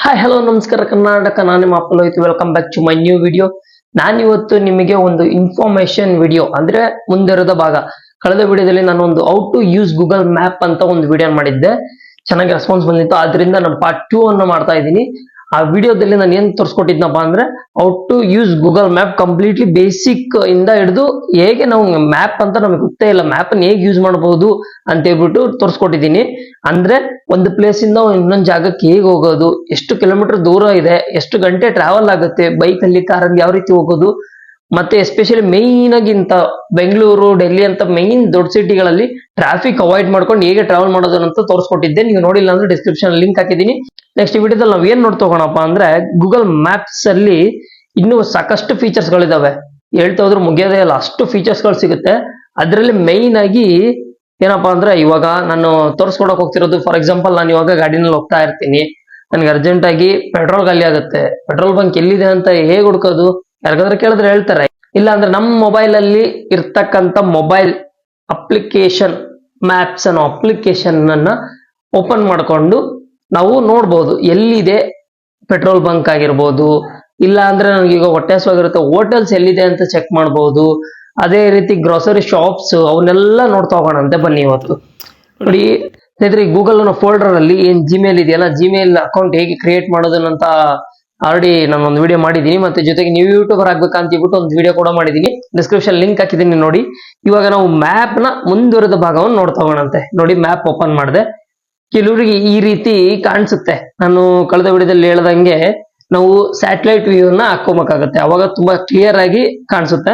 Hi hello ನಮಸ್ಕಾರ ಕರ್ನಾಟಕ, ನಾನು ನಿಮ್ಮ ಅಪ್ಪಲೋಯ್ತು. Welcome back to my new video. ನಾನಿವತ್ತು ನಿಮಗೆ ಒಂದು ಇನ್ಫಾರ್ಮೇಶನ್ ವಿಡಿಯೋ ಅಂದ್ರೆ ಮುಂದಿರದ ಭಾಗ. ಕಳೆದ ವಿಡಿಯೋದಲ್ಲಿ ನಾನು ಒಂದು how to use Google map ಅಂತ ಒಂದು ವಿಡಿಯೋ ಮಾಡಿದ್ದೆ. ಚೆನ್ನಾಗಿ ರೆಸ್ಪಾನ್ಸ್ ಬಂದಿತ್ತು, ಆದ್ರಿಂದ ನಾನು ಪಾರ್ಟ್ 2 ಅನ್ನು ಮಾಡ್ತಾ ಇದ್ದೀನಿ. ಆ ವಿಡಿಯೋದಲ್ಲಿ ನಾನು ಏನ್ ತೋರಿಸ್ಕೊಟ್ಟಿದ್ನಪ್ಪ ಅಂದ್ರೆ how to use Google map completely basic ಇಂದ ಹಿಡಿದು ಹೇಗೆ ನಾವು ಮ್ಯಾಪ್ ಅಂತ ನಮಗೆ ಗೊತ್ತೇ ಇಲ್ಲ, ಮ್ಯಾಪ್ ಅನ್ನು ಹೇಗೆ ಯೂಸ್ ಮಾಡಬಹುದು ಅಂತ ಹೇಳ್ಬಿಟ್ಟು ತೋರಿಸ್ಕೊಟ್ಟಿದ್ದೀನಿ. ಅಂದ್ರೆ ಒಂದು ಪ್ಲೇಸ್ ಇಂದ ಇನ್ನೊಂದು ಜಾಗಕ್ಕೆ ಹೇಗೆ ಹೋಗೋದು, ಎಷ್ಟು ಕಿಲೋಮೀಟರ್ ದೂರ ಇದೆ, ಎಷ್ಟು ಗಂಟೆ ಟ್ರಾವೆಲ್ ಆಗುತ್ತೆ, ಬೈಕ್ ಅಲ್ಲಿ ಕಾರಲ್ಲಿ ಯಾವ ರೀತಿ ಹೋಗೋದು, ಮತ್ತೆ ಎಸ್ಪೆಷಲಿ ಮೈನ್ ಆಗಿ ಇಂತ ಬೆಂಗಳೂರು ಡೆಲ್ಲಿ ಅಂತ ಮೈನ್ ದೊಡ್ಡ ಸಿಟಿಗಳಲ್ಲಿ ಟ್ರಾಫಿಕ್ ಅವಾಯ್ಡ್ ಮಾಡ್ಕೊಂಡು ಹೇಗೆ ಟ್ರಾವೆಲ್ ಮಾಡೋದು ಅಂತ ತೋರಿಸ್ಕೊಟ್ಟಿದ್ದೆ. ನೀವು ನೋಡಿಲ್ಲ ಅಂದ್ರೆ ಡಿಸ್ಕ್ರಿಪ್ಷನ್ ಲಿಂಕ್ ಹಾಕಿದ್ದೀನಿ. ನೆಕ್ಸ್ಟ್ ವಿಡಿಯೋದಲ್ಲಿ ನಾವು ಏನ್ ನೋಡ್ತೋಗೋಣಪ್ಪ ಅಂದ್ರೆ ಗೂಗಲ್ ಮ್ಯಾಪ್ಸ್ ಅಲ್ಲಿ ಇನ್ನೂ ಸಾಕಷ್ಟು ಫೀಚರ್ಸ್ ಗಳಿದಾವೆ. ಹೇಳ್ತಾ ಹೋದ್ರೆ ಮುಗಿಯೋದೇ ಇಲ್ಲ, ಅಷ್ಟು ಫೀಚರ್ಸ್ ಗಳು ಸಿಗುತ್ತೆ. ಅದರಲ್ಲಿ ಮೈನ್ ಆಗಿ ಏನಪ್ಪಾ ಅಂದ್ರೆ ಇವಾಗ ನಾನು ತೋರಿಸ್ಕೊಡಕ್ ಹೋಗ್ತಿರೋದು, ಫಾರ್ ಎಕ್ಸಾಂಪಲ್ ನಾನು ಇವಾಗ ಗಾಡಿನಲ್ಲಿ ಹೋಗ್ತಾ ಇರ್ತೀನಿ, ನನ್ಗೆ ಅರ್ಜೆಂಟ್ ಆಗಿ ಪೆಟ್ರೋಲ್ ಖಾಲಿ ಆಗುತ್ತೆ. ಪೆಟ್ರೋಲ್ ಬಂಕ್ ಎಲ್ಲಿದೆ ಅಂತ ಹೇಗೆ ಹುಡ್ಕೋದು? ಯಾರಿಗಾದ್ರೆ ಕೇಳಿದ್ರೆ ಹೇಳ್ತಾರೆ. ಇಲ್ಲ ಅಂದ್ರೆ ನಮ್ಮ ಮೊಬೈಲ್ ಅಲ್ಲಿ ಇರ್ತಕ್ಕಂಥ ಮೊಬೈಲ್ ಅಪ್ಲಿಕೇಶನ್ ಮ್ಯಾಪ್ಸ್ ಅನ್ನೋ ಅಪ್ಲಿಕೇಶನ್ ಅನ್ನ ಓಪನ್ ಮಾಡ್ಕೊಂಡು ನಾವು ನೋಡ್ಬೋದು ಎಲ್ಲಿದೆ ಪೆಟ್ರೋಲ್ ಬಂಕ್ ಆಗಿರ್ಬೋದು. ಇಲ್ಲ ಅಂದ್ರೆ ನನಗೆ ಈಗ ಹೊಟ್ಟೆ ಹಸಿವಾಗಿರುತ್ತೆ, ಹೋಟೆಲ್ಸ್ ಎಲ್ಲಿದೆ ಅಂತ ಚೆಕ್ ಮಾಡ್ಬೋದು. ಅದೇ ರೀತಿ ಗ್ರೋಸರಿ ಶಾಪ್ಸ್ ಅವನ್ನೆಲ್ಲ ನೋಡ್ತಾ ಹೋಗೋಣಂತೆ ಬನ್ನಿ ಇವತ್ತು. ನೋಡಿ ಸ್ನೇಹಿತರೆ, ಗೂಗಲ್ ಫೋಲ್ಡರ್ ಅಲ್ಲಿ ಏನ್ ಜಿಮೇಲ್ ಇದೆಯಲ್ಲ, ಜಿಮೇಲ್ ಅಕೌಂಟ್ ಹೇಗೆ ಕ್ರಿಯೇಟ್ ಮಾಡೋದನ್ನಂತ ಆಲ್ರೆಡಿ ನಾನು ಒಂದು ವಿಡಿಯೋ ಮಾಡಿದ್ದೀನಿ. ಮತ್ತೆ ಜೊತೆಗೆ ನೀವು ಯೂಟ್ಯೂಬರ್ ಆಗ್ಬೇಕಂತ ಹೇಳ್ಬಿಟ್ಟು ಒಂದು ವಿಡಿಯೋ ಕೂಡ ಮಾಡಿದ್ದೀನಿ, ಡಿಸ್ಕ್ರಿಪ್ಷನ್ ಲಿಂಕ್ ಹಾಕಿದ್ದೀನಿ ನೋಡಿ. ಇವಾಗ ನಾವು ಮ್ಯಾಪ್ ನ ಮುಂದುವರೆದ ಭಾಗವನ್ನು ನೋಡ್ತಾ ಹೋಗೋಣಂತೆ. ನೋಡಿ ಮ್ಯಾಪ್ ಓಪನ್ ಮಾಡಿದೆ. ಕೆಲವರಿಗೆ ಈ ರೀತಿ ಕಾಣಿಸುತ್ತೆ. ನಾನು ಕಳೆದ ವಿಡಿಯೋದಲ್ಲಿ ಹೇಳ್ದಂಗೆ ನಾವು ಸ್ಯಾಟಲೈಟ್ ವ್ಯೂ ನ ಹಾಕೋಬೇಕಾಗತ್ತೆ, ಅವಾಗ ತುಂಬಾ ಕ್ಲಿಯರ್ ಆಗಿ ಕಾಣಿಸುತ್ತೆ.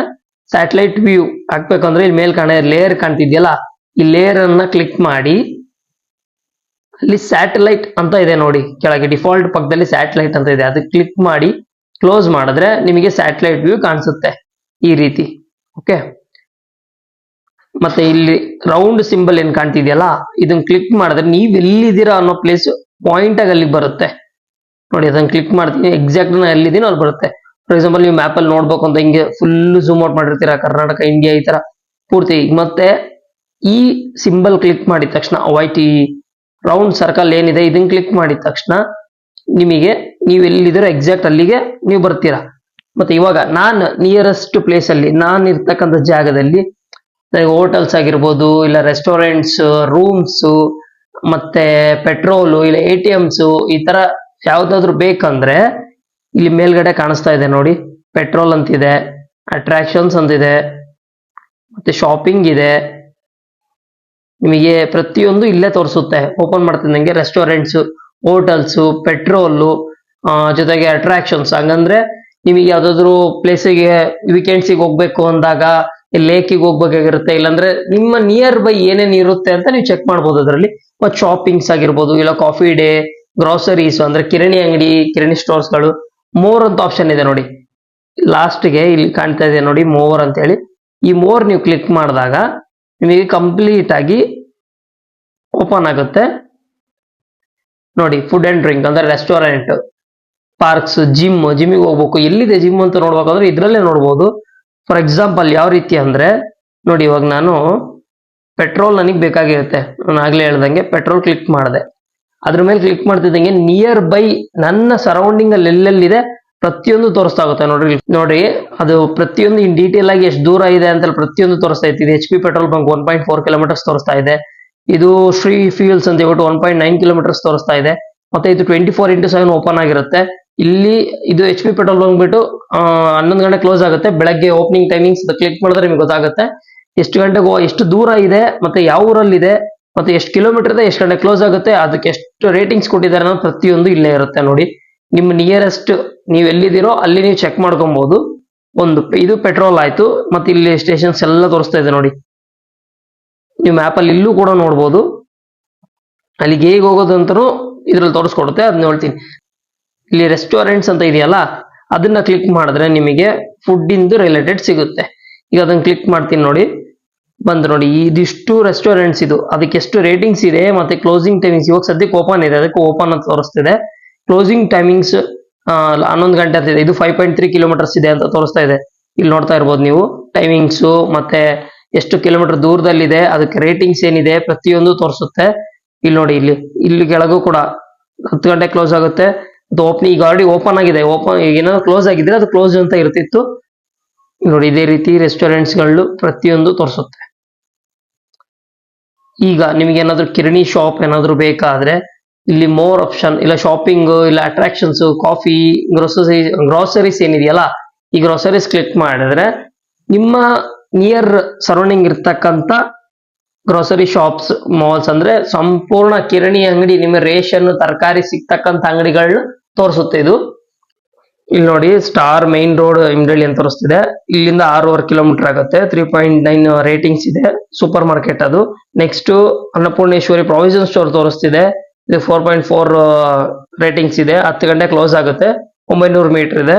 ಸ್ಯಾಟಲೈಟ್ ವ್ಯೂ ಹಾಕ್ಬೇಕಂದ್ರೆ ಇಲ್ಲಿ ಮೇಲ್ ಲೇಯರ್ ಕಾಣ್ತಿದ್ಯಲ್ಲ, ಈ ಲೇಯರ್ ಅನ್ನ ಕ್ಲಿಕ್ ಮಾಡಿ ಅಲ್ಲಿ ಸ್ಯಾಟಲೈಟ್ ಅಂತ ಇದೆ ನೋಡಿ, ಕೆಳಗೆ ಡಿಫಾಲ್ಟ್ ಪಕ್ಕದಲ್ಲಿ ಸ್ಯಾಟಲೈಟ್ ಅಂತ ಇದೆ, ಅದಕ್ಕೆ ಕ್ಲಿಕ್ ಮಾಡಿ ಕ್ಲೋಸ್ ಮಾಡಿದ್ರೆ ನಿಮಗೆ ಸ್ಯಾಟಲೈಟ್ ವ್ಯೂ ಕಾಣಿಸುತ್ತೆ ಈ ರೀತಿ. ಓಕೆ, ಮತ್ತೆ ಇಲ್ಲಿ ರೌಂಡ್ ಸಿಂಬಲ್ ಏನ್ ಕಾಣ್ತಿದ್ಯಲ್ಲ, ಇದನ್ನ ಕ್ಲಿಕ್ ಮಾಡಿದ್ರೆ ನೀವ್ ಎಲ್ಲಿದ್ದೀರಾ ಅನ್ನೋ ಪ್ಲೇಸ್ ಪಾಯಿಂಟ್ ಆಗಿ ಅಲ್ಲಿ ಬರುತ್ತೆ ನೋಡಿ. ಅದನ್ನ ಕ್ಲಿಕ್ ಮಾಡ್ತೀನಿ, ಎಕ್ಸಾಕ್ಟ್ ನಾ ಎಲ್ಲಿದ್ದೀನೋ ಅಲ್ಲಿ ಬರುತ್ತೆ. ಫಾರ್ ಎಕ್ಸಾಂಪಲ್ ನೀವು ಮ್ಯಾಪ್ ಅಲ್ಲಿ ನೋಡ್ಬೇಕು ಅಂತ ಹಿಂಗೆ ಫುಲ್ ಝೂಮ್ ಔಟ್ ಮಾಡಿರ್ತೀರಾ, ಕರ್ನಾಟಕ ಇಂಡಿಯಾ ಈ ತರ ಪೂರ್ತಿ. ಮತ್ತೆ ಈ ಸಿಂಬಲ್ ಕ್ಲಿಕ್ ಮಾಡಿದ ತಕ್ಷಣ ವೈಟ್ ಈ ರೌಂಡ್ ಸರ್ಕಲ್ ಏನಿದೆ ಇದನ್ನ ಕ್ಲಿಕ್ ಮಾಡಿದ ತಕ್ಷಣ ನಿಮಗೆ ನೀವು ಎಲ್ಲಿದ್ದೀರೋ ಎಕ್ಸಾಕ್ಟ್ ಅಲ್ಲಿಗೆ ನೀವು ಬರ್ತೀರಾ. ಮತ್ತೆ ಇವಾಗ ನಾನು ನಿಯರೆಸ್ಟ್ ಪ್ಲೇಸ್ ಅಲ್ಲಿ ನಾನು ಇರ್ತಕ್ಕಂಥ ಜಾಗದಲ್ಲಿ ಹೋಟೆಲ್ಸ್ ಆಗಿರ್ಬೋದು, ಇಲ್ಲ ರೆಸ್ಟೋರೆಂಟ್ಸ್, ರೂಮ್ಸ್, ಮತ್ತೆ ಪೆಟ್ರೋಲು, ಇಲ್ಲ ATMs ಈ ತರ ಯಾವ್ದಾದ್ರು ಬೇಕಂದ್ರೆ ಇಲ್ಲಿ ಮೇಲ್ಗಡೆ ಕಾಣಿಸ್ತಾ ಇದೆ ನೋಡಿ, ಪೆಟ್ರೋಲ್ ಅಂತಿದೆ, ಅಟ್ರಾಕ್ಷನ್ಸ್ ಅಂತಿದೆ, ಮತ್ತೆ ಶಾಪಿಂಗ್ ಇದೆ. ನಿಮಗೆ ಪ್ರತಿಯೊಂದು ಇಲ್ಲೇ ತೋರಿಸುತ್ತೆ. ಓಪನ್ ಮಾಡ್ತಿದ್ದಂಗೆ ರೆಸ್ಟೋರೆಂಟ್ಸ್, ಹೋಟೆಲ್ಸ್, ಪೆಟ್ರೋಲು, ಜೊತೆಗೆ ಅಟ್ರಾಕ್ಷನ್ಸ್. ಹಂಗಂದ್ರೆ ನಿಮಗೆ ಯಾವ್ದಾದ್ರು ಪ್ಲೇಸಿಗೆ ವೀಕೆಂಡ್ಸಿಗೆ ಹೋಗ್ಬೇಕು ಅಂದಾಗ ಲೇಕಿಗೆ ಹೋಗ್ಬೇಕಾಗಿರುತ್ತೆ, ಇಲ್ಲಾಂದ್ರೆ ನಿಮ್ಮ ನಿಯರ್ ಬೈ ಏನೇನ್ ಇರುತ್ತೆ ಅಂತ ನೀವು ಚೆಕ್ ಮಾಡ್ಬೋದು ಅದರಲ್ಲಿ. ಮತ್ತೆ ಶಾಪಿಂಗ್ಸ್ ಆಗಿರ್ಬೋದು, ಇಲ್ಲ ಕಾಫಿ ಡೇ, ಗ್ರಾಸರೀಸ್ ಅಂದ್ರೆ ಕಿರಣಿ ಅಂಗಡಿ, ಕಿರಣಿ ಸ್ಟೋರ್ಸ್ಗಳು. ಮೋರ್ ಅಂತ ಆಪ್ಷನ್ ಇದೆ ನೋಡಿ, ಲಾಸ್ಟ್ಗೆ ಇಲ್ಲಿ ಕಾಣ್ತಾ ಇದೆ ನೋಡಿ ಮೋರ್ ಅಂತ ಹೇಳಿ. ಈ ಮೋರ್ ನೀವು ಕ್ಲಿಕ್ ಮಾಡಿದಾಗ ನಿಮಗೆ ಕಂಪ್ಲೀಟ್ ಆಗಿ ಓಪನ್ ಆಗುತ್ತೆ ನೋಡಿ. ಫುಡ್ ಅಂಡ್ ಡ್ರಿಂಕ್ ಅಂದ್ರೆ ರೆಸ್ಟೋರೆಂಟ್, ಪಾರ್ಕ್ಸ್, ಜಿಮ್ಮಿಗೆ ಹೋಗ್ಬೇಕು, ಎಲ್ಲಿದೆ ಜಿಮ್ ಅಂತ ನೋಡ್ಬೇಕಂದ್ರೆ ಇದ್ರಲ್ಲೇ ನೋಡ್ಬೋದು. ಫಾರ್ ಎಕ್ಸಾಂಪಲ್ ಯಾವ ರೀತಿ ಅಂದ್ರೆ ನೋಡಿ, ಇವಾಗ ನಾನು ಪೆಟ್ರೋಲ್ ನನಗೆ ಬೇಕಾಗಿರುತ್ತೆ, ನಾನು ಆಗ್ಲೇ ಹೇಳ್ದಂಗೆ ಪೆಟ್ರೋಲ್ ಕ್ಲಿಕ್ ಮಾಡಿದೆ. ಅದ್ರ ಮೇಲೆ ಕ್ಲಿಕ್ ಮಾಡ್ತಿದ್ದಂಗೆ ನಿಯರ್ ಬೈ ನನ್ನ ಸರೌಂಡಿಂಗ್ ಅಲ್ಲಿ ಎಲ್ಲೆಲ್ಲಿದೆ ಪ್ರತಿಯೊಂದು ತೋರಿಸ್ತಾ ಆಗುತ್ತೆ ನೋಡಿ. ಅದು ಪ್ರತಿಯೊಂದು ಇನ್ ಡೀಟೇಲ್ ಆಗಿ ಎಷ್ಟು ದೂರ ಇದೆ ಅಂತ ಪ್ರತಿಯೊಂದು ತೋರಿಸ್ತಾ ಇದೆ. HP ಪೆಟ್ರೋಲ್ ಬಂಕ್ 1.4 ಕಿಲೋಮೀಟರ್ಸ್ ತೋರಿಸ್ತಾ ಇದೆ. ಇದು ಶ್ರೀ ಫ್ಯೂಲ್ಸ್ ಅಂತ ಹೇಳ್ಬಿಟ್ಟು 1.9 ಕಿಲೋಮೀಟರ್ಸ್ ತೋರಿಸ್ತಾ ಇದೆ. ಮತ್ತೆ ಇದು 24x7 ಓಪನ್ ಆಗಿರುತ್ತೆ. ಇಲ್ಲಿ ಇದು HP ಪೆಟ್ರೋಲ್ ಬಂಕ್ ಬಿಟ್ಟು 11 ಗಂಟೆ ಕ್ಲೋಸ್ ಆಗುತ್ತೆ. ಬೆಳಗ್ಗೆ ಓಪನಿಂಗ್ ಟೈಮಿಂಗ್ಸ್ ಕ್ಲಿಕ್ ಮಾಡಿದ್ರೆ ನಿಮ್ಗೆ ಗೊತ್ತಾಗುತ್ತೆ ಎಷ್ಟು ಗಂಟೆಗೆ ಎಷ್ಟು ದೂರ ಇದೆ, ಮತ್ತೆ ಯಾವ ಊರಲ್ಲಿದೆ, ಮತ್ತೆ ಎಷ್ಟು ಕಿಲೋಮೀಟರ್ ಇದೆ, ಎಷ್ಟು ಗಂಟೆ ಕ್ಲೋಸ್ ಆಗುತ್ತೆ, ಅದಕ್ಕೆ ಎಷ್ಟು ರೇಟಿಂಗ್ಸ್ ಕೊಟ್ಟಿದ್ದಾರೆ ಅನ್ನೋದು ಪ್ರತಿಯೊಂದು ಇಲ್ಲೇ ಇರುತ್ತೆ ನೋಡಿ. ನಿಮ್ಮ ನಿಯರೆಸ್ಟ್ ನೀವು ಎಲ್ಲಿದ್ದೀರೋ ಅಲ್ಲಿ ನೀವು ಚೆಕ್ ಮಾಡ್ಕೊಬಹುದು. ಇದು ಪೆಟ್ರೋಲ್ ಆಯ್ತು. ಮತ್ತೆ ಇಲ್ಲಿ ಸ್ಟೇಷನ್ಸ್ ಎಲ್ಲ ತೋರಿಸ್ತಾ ಇದೆ ನೋಡಿ. ನೀವು ಮ್ಯಾಪ್ ಅಲ್ಲಿ ಇಲ್ಲೂ ಕೂಡ ನೋಡ್ಬೋದು, ಅಲ್ಲಿಗೆ ಹೇಗೆ ಹೋಗೋದು ಅಂತನೂ ಇದ್ರಲ್ಲಿ ತೋರಿಸ್ಕೊಡುತ್ತೆ, ಅದನ್ನ ಹೇಳ್ತೀನಿ. ಇಲ್ಲಿ ರೆಸ್ಟೋರೆಂಟ್ಸ್ ಅಂತ ಇದೆಯಲ್ಲ, ಅದನ್ನ ಕ್ಲಿಕ್ ಮಾಡಿದ್ರೆ ನಿಮಗೆ ಫುಡ್ ಇಂದು ರಿಲೇಟೆಡ್ ಸಿಗುತ್ತೆ. ಈಗ ಅದನ್ನ ಕ್ಲಿಕ್ ಮಾಡ್ತೀನಿ ನೋಡಿ, ಬಂದು ನೋಡಿ ಇದಿಷ್ಟು ರೆಸ್ಟೋರೆಂಟ್ಸ್, ಇದು ಅದಕ್ಕೆ ಎಷ್ಟು ರೇಟಿಂಗ್ಸ್ ಇದೆ, ಮತ್ತೆ ಕ್ಲೋಸಿಂಗ್ ಟೈಮಿಂಗ್ಸ್. ಇವಾಗ ಸದ್ಯಕ್ಕೆ ಓಪನ್ ಇದೆ, ಅದಕ್ಕೆ ಓಪನ್ ಅಂತ ತೋರಿಸ್ತಿದೆ. ಕ್ಲೋಸಿಂಗ್ ಟೈಮಿಂಗ್ಸ್ 11 ಗಂಟೆ ಅಂತಿದೆ. ಇದು 5.3 ಕಿಲೋಮೀಟರ್ಸ್ ಇದೆ ಅಂತ ತೋರಿಸ್ತಾ ಇದೆ. ಇಲ್ಲಿ ನೋಡ್ತಾ ಇರ್ಬೋದು ನೀವು ಟೈಮಿಂಗ್ಸು, ಮತ್ತೆ ಎಷ್ಟು ಕಿಲೋಮೀಟರ್ ದೂರದಲ್ಲಿದೆ, ಅದಕ್ಕೆ ರೇಟಿಂಗ್ಸ್ ಏನಿದೆ ಪ್ರತಿಯೊಂದು ತೋರಿಸುತ್ತೆ. ಇಲ್ಲಿ ನೋಡಿ, ಇಲ್ಲಿ ಕೆಳಗೂ ಕೂಡ 10 ಗಂಟೆ ಕ್ಲೋಸ್ ಆಗುತ್ತೆ, ಅದು ಈಗ ಆಲ್ರೆಡಿ ಓಪನ್ ಆಗಿದೆ. ಈಗ ಏನಾದ್ರು ಕ್ಲೋಸ್ ಆಗಿದ್ರೆ ಅದು ಕ್ಲೋಸ್ ಅಂತ ಇರ್ತಿತ್ತು. ನೋಡಿ ಇದೇ ರೀತಿ ರೆಸ್ಟೋರೆಂಟ್ಸ್ಗಳು ಪ್ರತಿಯೊಂದು ತೋರಿಸುತ್ತೆ. ಈಗ ನಿಮ್ಗೆ ಏನಾದ್ರು ಕಿರಣಿ ಶಾಪ್ ಏನಾದ್ರು ಬೇಕಾದ್ರೆ ಇಲ್ಲಿ ಮೋರ್ ಆಪ್ಷನ್, ಇಲ್ಲ ಶಾಪಿಂಗ್, ಇಲ್ಲ ಅಟ್ರಾಕ್ಷನ್ಸ್, ಕಾಫಿ, ಗ್ರೋಸರೀಸ್ ಏನಿದೆಯಲ್ಲ, ಈ ಗ್ರೋಸರೀಸ್ ಕ್ಲಿಕ್ ಮಾಡಿದ್ರೆ ನಿಮ್ಮ ನಿಯರ್ ಸರೌಂಡಿಂಗ್ ಇರ್ತಕ್ಕಂಥ ಗ್ರೋಸರಿ ಶಾಪ್ಸ್, ಮಾಲ್ಸ್ ಅಂದ್ರೆ ಸಂಪೂರ್ಣ ಕಿರಣಿ ಅಂಗಡಿ, ನಿಮ್ಮ ರೇಷನ್ ತರಕಾರಿ ಸಿಗ್ತಕ್ಕಂಥ ಅಂಗಡಿಗಳನ್ನ ತೋರಿಸುತ್ತೆ ಇದು. ಇಲ್ಲಿ ನೋಡಿ ಸ್ಟಾರ್ ಮೈನ್ ರೋಡ್ ಇಮ್ರಳ್ಳಿ ಅಂತ ತೋರಿಸ್ತಿದೆ. ಇಲ್ಲಿಂದ 6.5 ಕಿಲೋಮೀಟರ್ ಆಗುತ್ತೆ. 3.9 ರೇಟಿಂಗ್ಸ್ ಇದೆ. ಸೂಪರ್ ಮಾರ್ಕೆಟ್ ಅದು. ನೆಕ್ಸ್ಟ್ ಅನ್ನಪೂರ್ಣೇಶ್ವರಿ ಪ್ರಾವಿಷನ್ ಸ್ಟೋರ್ ತೋರಿಸ್ತಿದೆ. ಇದು 4.4 ರೇಟಿಂಗ್ಸ್ ಇದೆ. 10 ಗಂಟೆ ಕ್ಲೋಸ್ ಆಗುತ್ತೆ. 900 ಮೀಟರ್ ಇದೆ.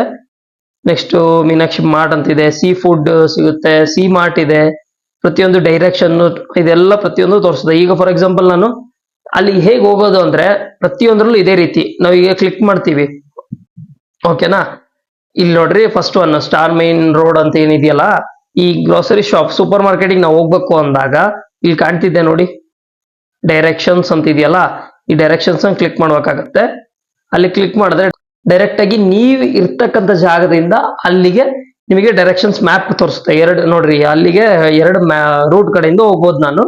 ನೆಕ್ಸ್ಟ್ ಮೀನಾಕ್ಷಿ ಮಾರ್ಟ್ ಅಂತಿದೆ. ಸೀ ಫುಡ್ ಸಿಗುತ್ತೆ. ಸಿ ಮಾರ್ಟ್ ಇದೆ. ಪ್ರತಿಯೊಂದು ಡೈರೆಕ್ಷನ್ ಇದೆಲ್ಲ ಪ್ರತಿಯೊಂದು ತೋರಿಸ್ತದೆ. ಈಗ ಫಾರ್ ಎಕ್ಸಾಂಪಲ್ ನಾನು ಅಲ್ಲಿ ಹೇಗೆ ಹೋಗೋದು ಅಂದ್ರೆ ಪ್ರತಿಯೊಂದ್ರಲ್ಲೂ ಇದೇ ರೀತಿ ನಾವು ಈಗ ಕ್ಲಿಕ್ ಮಾಡ್ತೀವಿ. ಓಕೆನಾ? ಇಲ್ಲಿ ನೋಡ್ರಿ first one star main road ಅಂತ ಏನಿದೆಯಲ್ಲ, ಈ ಗ್ರೋಸರಿ ಶಾಪ್ ಸೂಪರ್ ಮಾರ್ಕೆಟಿಗೆ ನಾವು ಹೋಗ್ಬೇಕು ಅಂದಾಗ ಇಲ್ಲಿ ಕಾಣ್ತಿದ್ದೆ ನೋಡಿ ಡೈರೆಕ್ಷನ್ಸ್ ಅಂತ ಇದೆಯಲ್ಲ, ಈ ಡೈರೆಕ್ಷನ್ಸ್ ಕ್ಲಿಕ್ ಮಾಡ್ಬೇಕಾಗತ್ತೆ. ಅಲ್ಲಿ ಕ್ಲಿಕ್ ಮಾಡಿದ್ರೆ ಡೈರೆಕ್ಟ್ ಆಗಿ ನೀವು ಇರ್ತಕ್ಕಂಥ ಜಾಗದಿಂದ ಅಲ್ಲಿಗೆ ನಿಮಗೆ ಡೈರೆಕ್ಷನ್ಸ್ ಮ್ಯಾಪ್ ತೋರಿಸುತ್ತೆ. ನೋಡ್ರಿ ಅಲ್ಲಿಗೆ 2 ರೂಟ್ ಕಡೆಯಿಂದ ಹೋಗ್ಬೋದು ನಾನು.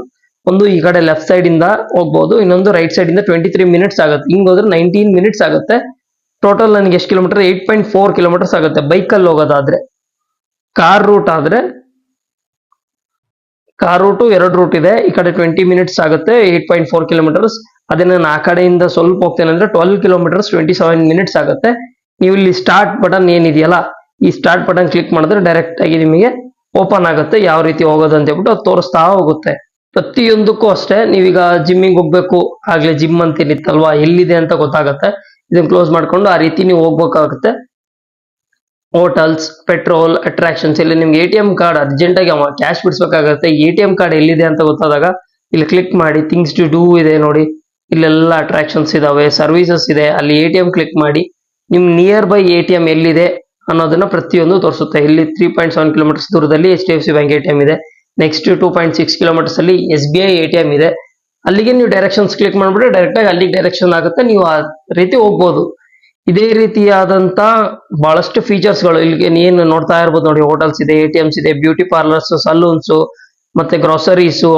ಒಂದು ಈ ಕಡೆ ಲೆಫ್ಟ್ ಸೈಡ್ ಇಂದ ಹೋಗ್ಬೋದು, ಇನ್ನೊಂದು ರೈಟ್ ಸೈಡ್ ಇಂದ 23 ಮಿನಿಟ್ಸ್ ಆಗುತ್ತೆ. ಹಿಂಗ್ ಹೋದ್ರೆ 19 ಮಿನಿಟ್ಸ್ ಆಗುತ್ತೆ. ಟೋಟಲ್ ನನಗೆ ಎಷ್ಟು ಕಿಲೋಮೀಟರ್? 8.4 ಕಿಲೋಮೀಟರ್ಸ್ ಆಗುತ್ತೆ ಬೈಕಲ್ಲಿ ಹೋಗೋದಾದ್ರೆ. ಕಾರ್ ರೂಟ್ ಆದ್ರೆ ಕಾರ್ ರೂಟು 2 ರೂಟ್ ಇದೆ. ಈ ಕಡೆ 20 ಮಿನಿಟ್ಸ್ ಆಗುತ್ತೆ, 8.4 ಕಿಲೋಮೀಟರ್ಸ್. ಅದೇ ನಾನು ಆ ಕಡೆಯಿಂದ ಸ್ವಲ್ಪ ಹೋಗ್ತೇನೆ ಅಂದ್ರೆ 12 ಕಿಲೋಮೀಟರ್ಸ್ 27 ಮಿನಿಟ್ಸ್ ಆಗುತ್ತೆ. ನೀವು ಇಲ್ಲಿ ಸ್ಟಾರ್ಟ್ ಬಟನ್ ಏನಿದೆಯಲ್ಲ, ಈ ಸ್ಟಾರ್ಟ್ ಬಟನ್ ಕ್ಲಿಕ್ ಮಾಡಿದ್ರೆ ಡೈರೆಕ್ಟ್ ಆಗಿ ನಿಮಗೆ ಓಪನ್ ಆಗುತ್ತೆ ಯಾವ ರೀತಿ ಹೋಗೋದು ಅಂತ ಹೇಳ್ಬಿಟ್ಟು ಅದು ತೋರಿಸ್ತಾ ಹೋಗುತ್ತೆ. ಪ್ರತಿಯೊಂದಕ್ಕೂ ಅಷ್ಟೇ. ನೀವೀಗ ಜಿಮ್ಮಿಗೆ ಹೋಗ್ಬೇಕು, ಆಗ್ಲೇ ಜಿಮ್ ಅಂತ ಏನಿತ್ತಲ್ವಾ, ಎಲ್ಲಿದೆ ಅಂತ ಗೊತ್ತಾಗತ್ತೆ. ಇದನ್ನ ಕ್ಲೋಸ್ ಮಾಡ್ಕೊಂಡು ಆ ರೀತಿ ನೀವು ಹೋಗ್ಬೇಕಾಗುತ್ತೆ. ಹೋಟೆಲ್ಸ್, ಪೆಟ್ರೋಲ್, ಅಟ್ರಾಕ್ಷನ್ಸ್, ಇಲ್ಲಿ ನಿಮ್ಗೆ ATM ಕಾರ್ಡ್ ಅರ್ಜೆಂಟ್ ಆಗಿ ಕ್ಯಾಶ್ ಬಿಡಿಸ್ಬೇಕಾಗತ್ತೆ. ATM ಕಾರ್ಡ್ ಎಲ್ಲಿದೆ ಅಂತ ಗೊತ್ತಾದಾಗ ಇಲ್ಲಿ ಕ್ಲಿಕ್ ಮಾಡಿ. ಥಿಂಗ್ಸ್ ಟು ಡೂ ಇದೆ ನೋಡಿ, ಇಲ್ಲೆಲ್ಲ ಅಟ್ರಾಕ್ಷನ್ಸ್ ಇದಾವೆ, ಸರ್ವಿಸಸ್ ಇದೆ. ಅಲ್ಲಿ ATM ಕ್ಲಿಕ್ ಮಾಡಿ ನಿಮ್ ನಿಯರ್ ಬೈ ATM ಎಲ್ಲಿದೆ ಅನ್ನೋದನ್ನ ಪ್ರತಿಯೊಂದು ತೋರಿಸುತ್ತೆ. ಇಲ್ಲಿ 3.7 ಕಿಲೋಮೀಟರ್ಸ್ ದೂರದಲ್ಲಿ HDFC ಬ್ಯಾಂಕ್ ATM ಇದೆ. ನೆಕ್ಸ್ಟ್ 2.6 ಕಿಲೋಮೀಟರ್ಸ್ ಅಲ್ಲಿ SBI ATM ಇದೆ. ಅಲ್ಲಿಗೆ ನೀವು ಡೈರೆಕ್ಷನ್ಸ್ ಕ್ಲಿಕ್ ಮಾಡ್ಬಿಟ್ರೆ ಡೈರೆಕ್ಟ್ ಆಗಿ ಅಲ್ಲಿಗೆ ಡೈರೆಕ್ಷನ್ ಆಗುತ್ತೆ, ನೀವು ಆ ರೀತಿ ಹೋಗ್ಬೋದು. ಇದೇ ರೀತಿಯಾದಂತ ಬಹಳಷ್ಟು ಫೀಚರ್ಸ್ಗಳು ಇಲ್ಲಿಗೆ ಏನು ನೋಡ್ತಾ ಇರ್ಬೋದು ನೋಡಿ. ಹೋಟೆಲ್ಸ್ ಇದೆ, ATMs ಇದೆ, ಬ್ಯೂಟಿ ಪಾರ್ಲರ್ಸ್, ಸಲೂನ್ಸ್, ಮತ್ತೆ ಗ್ರೋಸರೀಸು,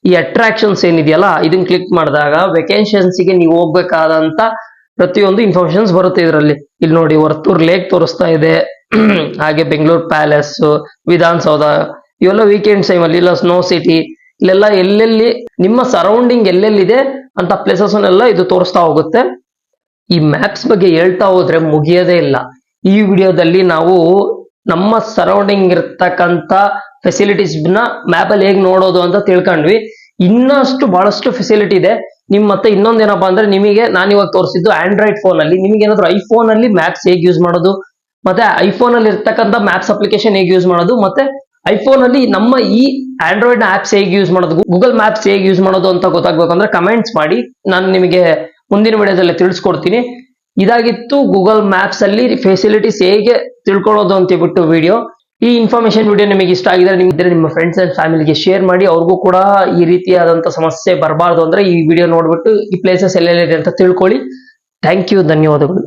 ಈ ಅಟ್ರಾಕ್ಷನ್ಸ್ ಏನಿದೆಯಲ್ಲ, ಇದನ್ನ ಕ್ಲಿಕ್ ಮಾಡಿದಾಗ ವೆಕೇಶನ್ಸ್ಗೆ ನೀವು ಹೋಗ್ಬೇಕಾದಂತ ಪ್ರತಿಯೊಂದು ಇನ್ಫಾರ್ಮೇಶನ್ಸ್ ಬರುತ್ತೆ ಇದರಲ್ಲಿ. ಇಲ್ಲಿ ನೋಡಿ ವರ್ತೂರ್ ಲೇಕ್ ತೋರಿಸ್ತಾ ಇದೆ. ಹಾಗೆ ಬೆಂಗಳೂರು ಪ್ಯಾಲೇಸ್, ವಿಧಾನಸೌಧ, ಇವೆಲ್ಲ ವೀಕೆಂಡ್ ಟೈಮ್ ಅಲ್ಲಿ, ಇಲ್ಲ ಸ್ನೋ ಸಿಟಿ, ಇಲ್ಲೆಲ್ಲ ಎಲ್ಲೆಲ್ಲಿ ನಿಮ್ಮ ಸರೌಂಡಿಂಗ್ ಎಲ್ಲೆಲ್ಲಿದೆ ಅಂತ ಪ್ಲೇಸಸ್ ಎಲ್ಲ ಇದು ತೋರಿಸ್ತಾ ಹೋಗುತ್ತೆ. ಈ ಮ್ಯಾಪ್ಸ್ ಬಗ್ಗೆ ಹೇಳ್ತಾ ಹೋದ್ರೆ ಮುಗಿಯೋದೇ ಇಲ್ಲ. ಈ ವಿಡಿಯೋದಲ್ಲಿ ನಾವು ನಮ್ಮ ಸರೌಂಡಿಂಗ್ ಇರ್ತಕ್ಕಂಥ ಫೆಸಿಲಿಟೀಸ್ ನ ಮ್ಯಾಪ್ ಅಲ್ಲಿ ಹೇಗೆ ನೋಡೋದು ಅಂತ ತಿಳ್ಕೊಂಡ್ವಿ. ಇನ್ನಷ್ಟು ಬಹಳಷ್ಟು ಫೆಸಿಲಿಟಿ ಇದೆ. ಮತ್ತೆ ಇನ್ನೊಂದೇನಪ್ಪಾ ಅಂದ್ರೆ, ನಿಮಗೆ ನಾನು ಇವಾಗ ತೋರಿಸಿದ್ದು ಆಂಡ್ರಾಯ್ಡ್ ಫೋನ್ ಅಲ್ಲಿ. ನಿಮಗೆ ಏನಾದ್ರು ಐಫೋನ್ ಅಲ್ಲಿ ಮ್ಯಾಪ್ಸ್ ಹೇಗೆ ಯೂಸ್ ಮಾಡೋದು, ಮತ್ತೆ ಐಫೋನ್ ಅಲ್ಲಿ ಇರ್ತಕ್ಕಂಥ ಮ್ಯಾಪ್ಸ್ ಅಪ್ಲಿಕೇಶನ್ ಹೇಗೆ ಯೂಸ್ ಮಾಡೋದು, ಮತ್ತೆ ಐಫೋನ್ ಅಲ್ಲಿ ನಮ್ಮ ಈ ಆಂಡ್ರಾಯ್ಡ್ ಆಪ್ಸ್ ಹೇಗೆ ಯೂಸ್ ಮಾಡೋದು, ಗೂಗಲ್ ಮ್ಯಾಪ್ಸ್ ಹೇಗೆ ಯೂಸ್ ಮಾಡೋದು ಅಂತ ಗೊತ್ತಾಗ್ಬೇಕಂದ್ರೆ ಕಮೆಂಟ್ಸ್ ಮಾಡಿ, ನಾನು ನಿಮಗೆ ಮುಂದಿನ ವಿಡಿಯೋದಲ್ಲಿ ತಿಳಿಸ್ಕೊಡ್ತೀನಿ. ಇದಾಗಿತ್ತು ಗೂಗಲ್ ಮ್ಯಾಪ್ಸ್ ಅಲ್ಲಿ ಫೆಸಿಲಿಟೀಸ್ ಹೇಗೆ ತಿಳ್ಕೊಳ್ಳೋದು ಅಂತ ಹೇಳ್ಬಿಟ್ಟು ವಿಡಿಯೋ. ಈ ಇನ್ಫಾರ್ಮೇಶನ್ ವಿಡಿಯೋ ನಿಮಗೆ ಇಷ್ಟ ಆಗಿದ್ರೆ ನಿಮ್ಮ ಫ್ರೆಂಡ್ಸ್ ಅಂಡ್ ಫ್ಯಾಮಿಲಿಗೆ ಶೇರ್ ಮಾಡಿ. ಅವ್ರಿಗೂ ಕೂಡ ಈ ರೀತಿಯಾದಂತ ಸಮಸ್ಯೆ ಬರಬಾರ್ದು ಅಂದ್ರೆ ಈ ವಿಡಿಯೋ ನೋಡ್ಬಿಟ್ಟು ಈ ಪ್ಲೇಸಸ್ ಎಲ್ಲೆಲ್ಲಿದೆ ಅಂತ ತಿಳ್ಕೊಳ್ಳಿ. ಥ್ಯಾಂಕ್ ಯು, ಧನ್ಯವಾದಗಳು.